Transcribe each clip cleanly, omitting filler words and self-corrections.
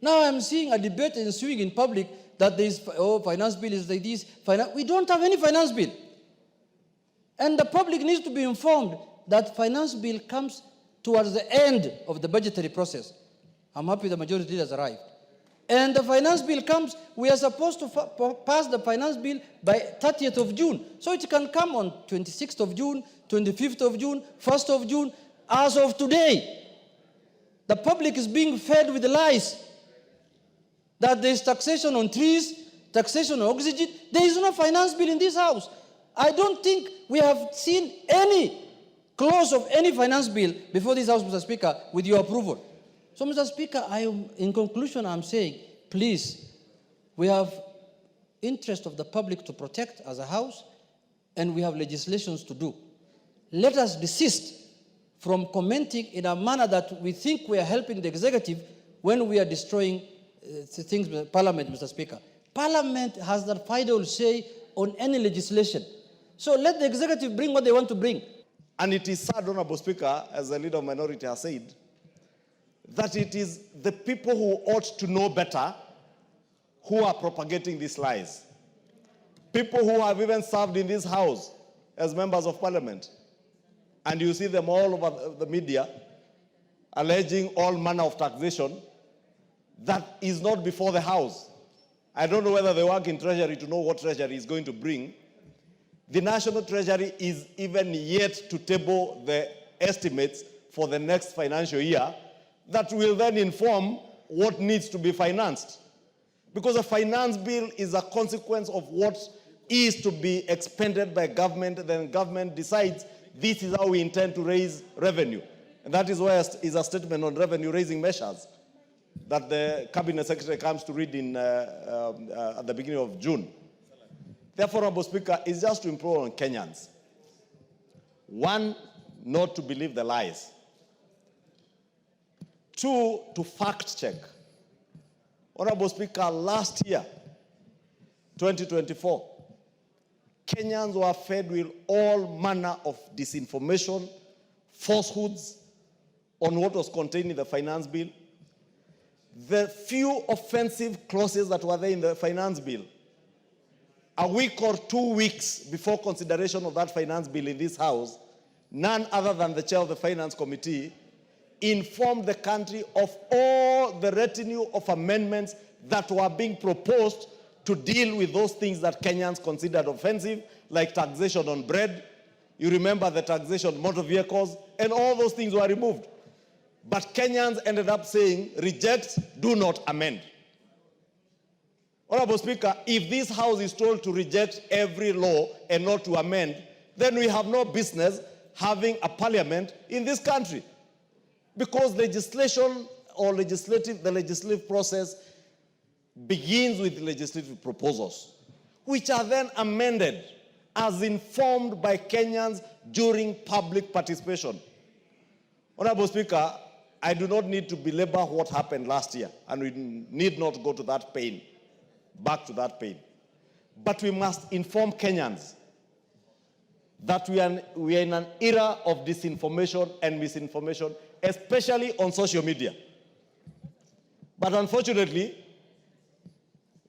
Now I'm seeing a debate ensuing in public that there is, finance bill is like this. We don't have any finance bill. And the public needs to be informed that finance bill comes towards the end of the budgetary process. I'm happy the majority has arrived. And the finance bill comes, we are supposed to pass the finance bill by 30th of June. So it can come on 26th of June, 25th of June, 1st of June. As of today, the public is being fed with lies that there is taxation on trees, taxation on oxygen. There is no finance bill in this house. I don't think we have seen any clause of any finance bill before this house, Mr. Speaker, with your approval. So, Mr. Speaker, in conclusion, I'm saying, please, we have interest of the public to protect as a house, and we have legislations to do. Let us desist from commenting in a manner that we think we are helping the executive when we are destroying things with Parliament, Mr. Speaker. Parliament has the final say on any legislation. So let the executive bring what they want to bring. And it is sad, Honorable Speaker, as the leader of minority has said, that it is the people who ought to know better who are propagating these lies. People who have even served in this house as members of Parliament. And you see them all over the media alleging all manner of taxation that is not before the house. I don't know whether they work in Treasury to know what Treasury is going to bring. The National Treasury is even yet to table the estimates for the next financial year that will then inform what needs to be financed. Because a finance bill is a consequence of what is to be expended by government, then government decides this is how we intend to raise revenue. And that is why is a statement on revenue raising measures that the Cabinet Secretary comes to read in, at the beginning of June. Therefore, Honorable Speaker, it's just to improve on Kenyans. One, not to believe the lies. Two, to fact check. Honorable Speaker, last year, 2024, Kenyans were fed with all manner of disinformation, falsehoods on what was contained in the finance bill. The few offensive clauses that were there in the finance bill, a week or 2 weeks before consideration of that finance bill in this house, none other than the chair of the Finance Committee informed the country of all the retinue of amendments that were being proposed to deal with those things that Kenyans considered offensive, like taxation on bread. You remember the taxation on motor vehicles, and all those things were removed. But Kenyans ended up saying, reject, do not amend. Honorable Speaker, if this House is told to reject every law and not to amend, then we have no business having a parliament in this country. Because legislation or the legislative process begins with legislative proposals, which are then amended as informed by Kenyans during public participation. Honorable Speaker, I do not need to belabor what happened last year, and we need not go to that pain, back to that pain. But we must inform Kenyans that we are in an era of disinformation and misinformation, especially on social media. But unfortunately,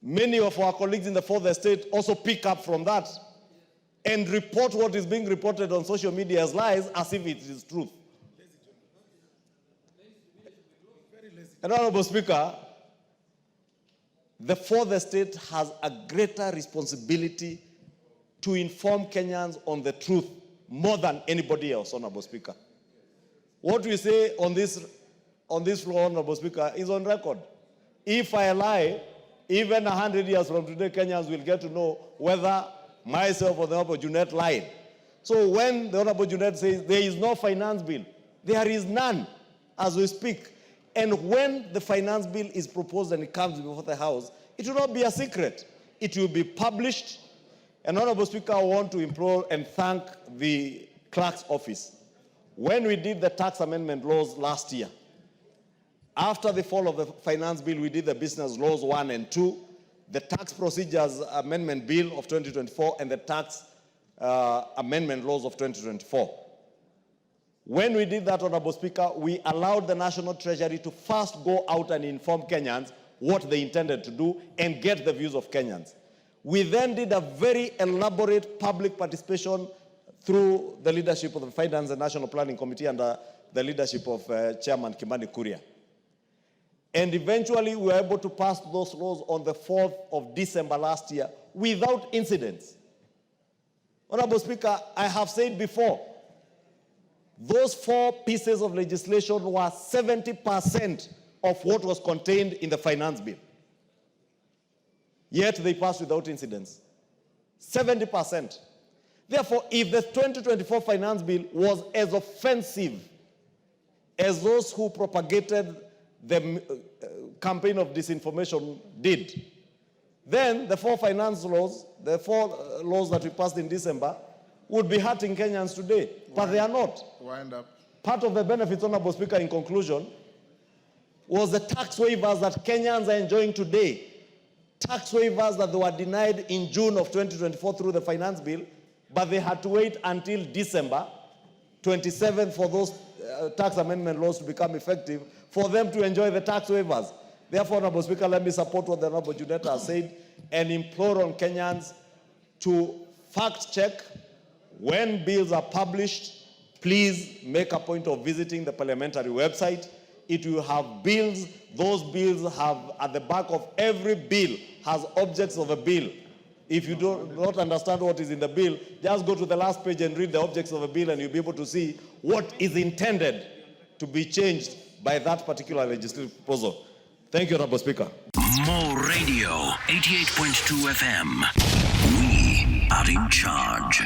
many of our colleagues in the fourth estate also pick up from that and report what is being reported on social media as lies as if it is truth. And Honorable Speaker, the fourth estate has a greater responsibility to inform Kenyans on the truth more than anybody else, Honorable Speaker. What we say on this floor, Honorable Speaker, is on record. If I lie, even 100 years from today, Kenyans will get to know whether myself or the Honorable Junet lied. So when the Honorable Junet says there is no finance bill, there is none as we speak. And when the finance bill is proposed and it comes before the House, it will not be a secret. It will be published. And Honorable Speaker, I want to implore and thank the clerk's office. When we did the tax amendment laws last year, after the fall of the finance bill, we did the business laws 1 and 2, the tax procedures amendment bill of 2024, and the tax amendment laws of 2024. When we did that, Honorable Speaker, we allowed the National Treasury to first go out and inform Kenyans what they intended to do and get the views of Kenyans. We then did a very elaborate public participation through the leadership of the Finance and National Planning Committee under the leadership of Chairman Kimani Kuria. And eventually we were able to pass those laws on the 4th of December last year without incidents. Honorable Speaker, I have said before, those 4 pieces of legislation were 70% of what was contained in the finance bill. Yet they passed without incidents. 70%. Therefore, if the 2024 finance bill was as offensive as those who propagated the campaign of disinformation did, then the 4 finance laws, the 4 laws that we passed in December, would be hurting Kenyans today. But they are not. Wind up. Part of the benefits, Honorable Speaker, in conclusion, was the tax waivers that Kenyans are enjoying today. Tax waivers that they were denied in June of 2024 through the finance bill, but they had to wait until December 27th for those tax amendment laws to become effective, for them to enjoy the tax waivers. Therefore, Honorable Speaker, let me support what the Honorable Juneta has said and implore on Kenyans to fact check when bills are published. Please make a point of visiting the parliamentary website. It will have bills. Those bills have, at the back of every bill, has objects of a bill. If you do not understand what is in the bill, just go to the last page and read the objects of a bill, and you'll be able to see what is intended to be changed by that particular legislative proposal. Thank you, Honorable Speaker. More Radio, 88.2 FM. We are in charge.